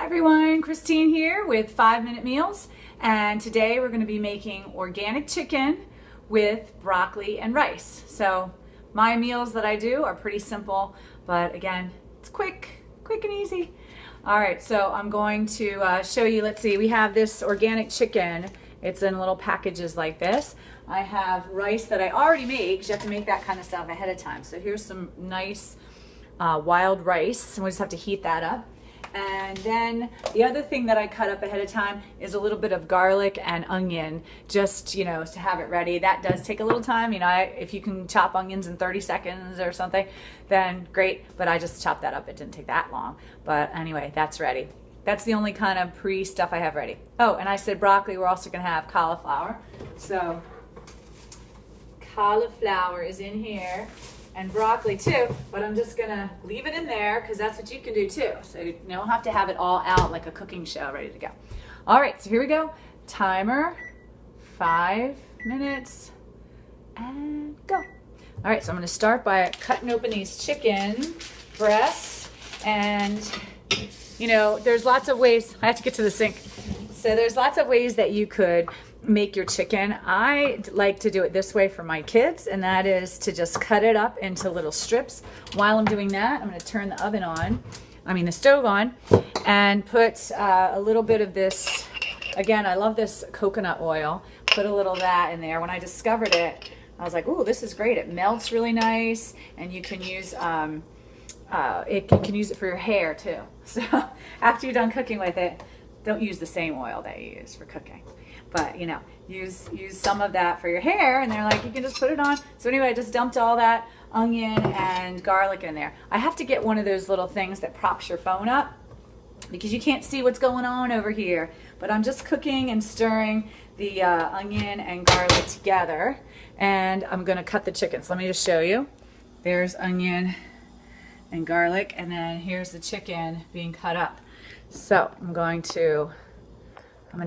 Everyone, Christine here with 5-Minute Meals, and today we're going to be making organic chicken with broccoli and rice. So my meals that I do are pretty simple, but again, it's quick and easy. All right, so I'm going to show you. Let's see, we have this organic chicken. It's in little packages like this. I have rice that I already made, because you have to make that kind of stuff ahead of time. So here's some nice wild rice, and we just have to heat that up. And then the other thing that I cut up ahead of time is a little bit of garlic and onion, just, you know, to have it ready. That does take a little time. You know, if you can chop onions in 30 seconds or something, then great. But I just chopped that up. It didn't take that long. But anyway, that's ready. That's the only kind of pre-stuff I have ready. Oh, and I said broccoli. We're also going to have cauliflower. So cauliflower is in here. And broccoli too, but I'm just gonna leave it in there because that's what you can do too. So you don't have to have it all out like a cooking show ready to go. All right, so here we go. Timer, 5 minutes, and go. All right, so I'm gonna start by cutting open these chicken breasts. And you know, there's lots of ways. I have to get to the sink. So there's lots of ways that you could make your chicken. I like to do it this way for my kids, and that is to just cut it up into little strips. While I'm doing that, I'm going to turn the stove on, and put a little bit of this. Again, I love this coconut oil. Put a little of that in there. When I discovered it, I was like, "Ooh, this is great! It melts really nice, and you can use you can use it for your hair too." So after you're done cooking with it, don't use the same oil that you use for cooking. But, you know, use some of that for your hair, and they're like, you can just put it on. So anyway, I just dumped all that onion and garlic in there. I have to get one of those little things that props your phone up because you can't see what's going on over here. But I'm just cooking and stirring the onion and garlic together, and I'm going to cut the chicken. So let me just show you. There's onion and garlic, and then here's the chicken being cut up. So I'm going to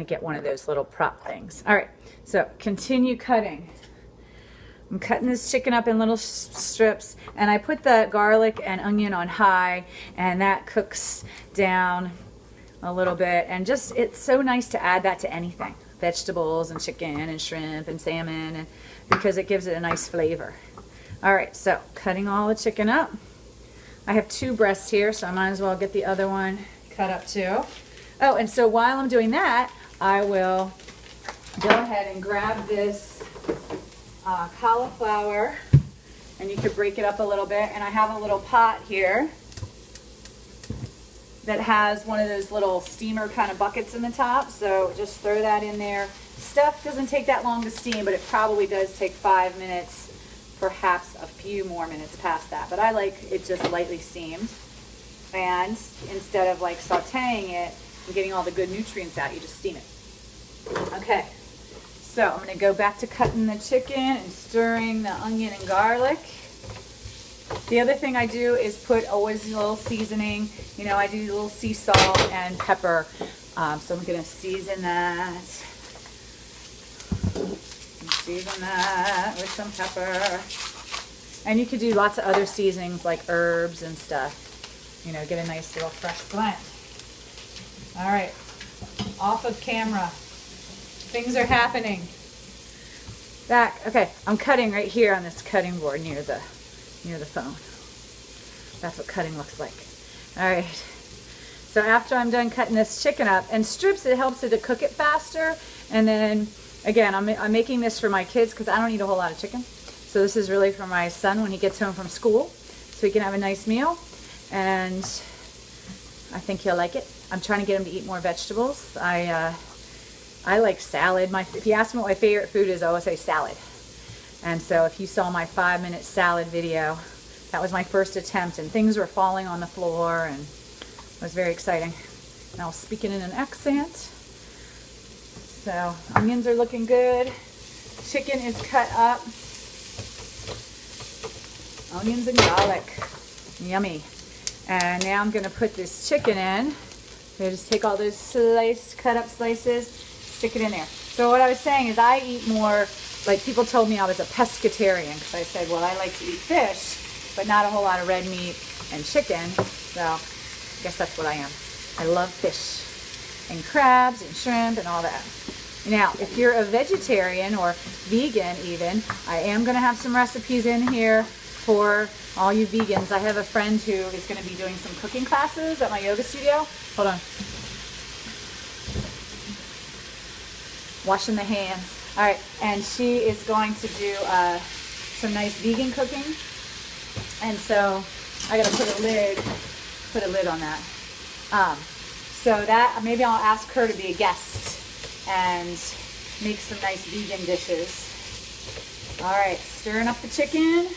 get one of those little prop things. All right, so continue cutting. I'm cutting this chicken up in little strips, and I put the garlic and onion on high, and that cooks down a little bit. And just, it's so nice to add that to anything, vegetables and chicken and shrimp and salmon, and because it gives it a nice flavor. All right, so cutting all the chicken up. I have 2 breasts here, so I might as well get the other one cut up too. Oh, and so while I'm doing that, I will go ahead and grab this cauliflower, and you could break it up a little bit. And I have a little pot here that has one of those little steamer kind of buckets in the top. So just throw that in there. Stuff doesn't take that long to steam, but it probably does take 5 minutes, perhaps a few more minutes past that. But I like it just lightly steamed. And instead of like sauteing it and getting all the good nutrients out, you just steam it. Okay, so I'm going to go back to cutting the chicken and stirring the onion and garlic. The other thing I do is put always a little seasoning. You know, I do a little sea salt and pepper. So I'm going to season that. Season that with some pepper. And you could do lots of other seasonings like herbs and stuff. You know, get a nice little fresh blend. All right, off of camera. Things are happening. Back. Okay, I'm cutting right here on this cutting board near the phone. That's what cutting looks like. All right. So after I'm done cutting this chicken up, and strips, it helps it to cook it faster. And then again, I'm making this for my kids because I don't eat a whole lot of chicken. So this is really for my son when he gets home from school, so he can have a nice meal. And I think he'll like it. I'm trying to get him to eat more vegetables. I like salad. If you ask me what my favorite food is, I always say salad. And so if you saw my 5-minute salad video, that was my first attempt, and things were falling on the floor, and it was very exciting. And I was speaking in an accent. So onions are looking good. Chicken is cut up. Onions and garlic. Yummy. And now I'm going to put this chicken in. So just take all those cut up slices, stick it in there. So what I was saying is I eat more, like people told me I was a pescatarian, because I said, well, I like to eat fish, but not a whole lot of red meat and chicken. So I guess that's what I am. I love fish and crabs and shrimp and all that. Now, if you're a vegetarian or vegan even, I am going to have some recipes in here for all you vegans. I have a friend who is going to be doing some cooking classes at my yoga studio. Hold on. Washing the hands. All right, and she is going to do some nice vegan cooking. And so I got to put a lid on that. So that, maybe I'll ask her to be a guest and make some nice vegan dishes. All right, stirring up the chicken.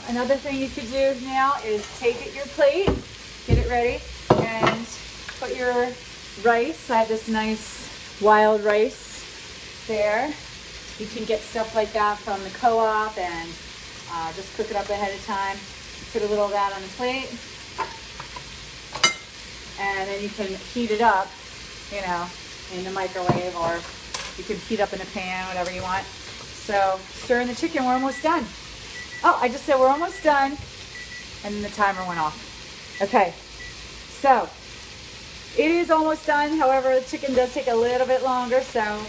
Another thing you could do now is take your plate, get it ready, and put your rice. I have this nice wild rice there. You can get stuff like that from the co-op and just cook it up ahead of time. Put a little of that on the plate. And then you can heat it up, you know, in the microwave, or you can heat up in a pan, whatever you want. So stir in the chicken, we're almost done. Oh, I just said we're almost done, and then the timer went off. Okay, so it is almost done. However, the chicken does take a little bit longer, so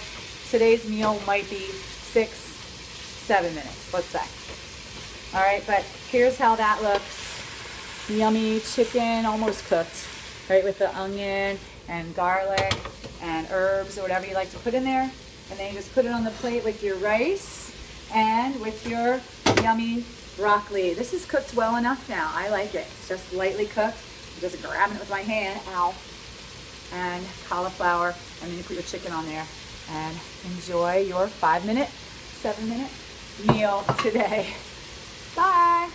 today's meal might be 6-7 minutes, let's say. All right, but here's how that looks. Yummy chicken, almost cooked, right, with the onion and garlic and herbs or whatever you like to put in there. And then you just put it on the plate with your rice and with your yummy broccoli. This is cooked well enough now. I like it. It's just lightly cooked. I'm just grabbing it with my hand. Ow. And cauliflower. And then you put your chicken on there. And enjoy your 5-minute, 7-minute meal today. Bye.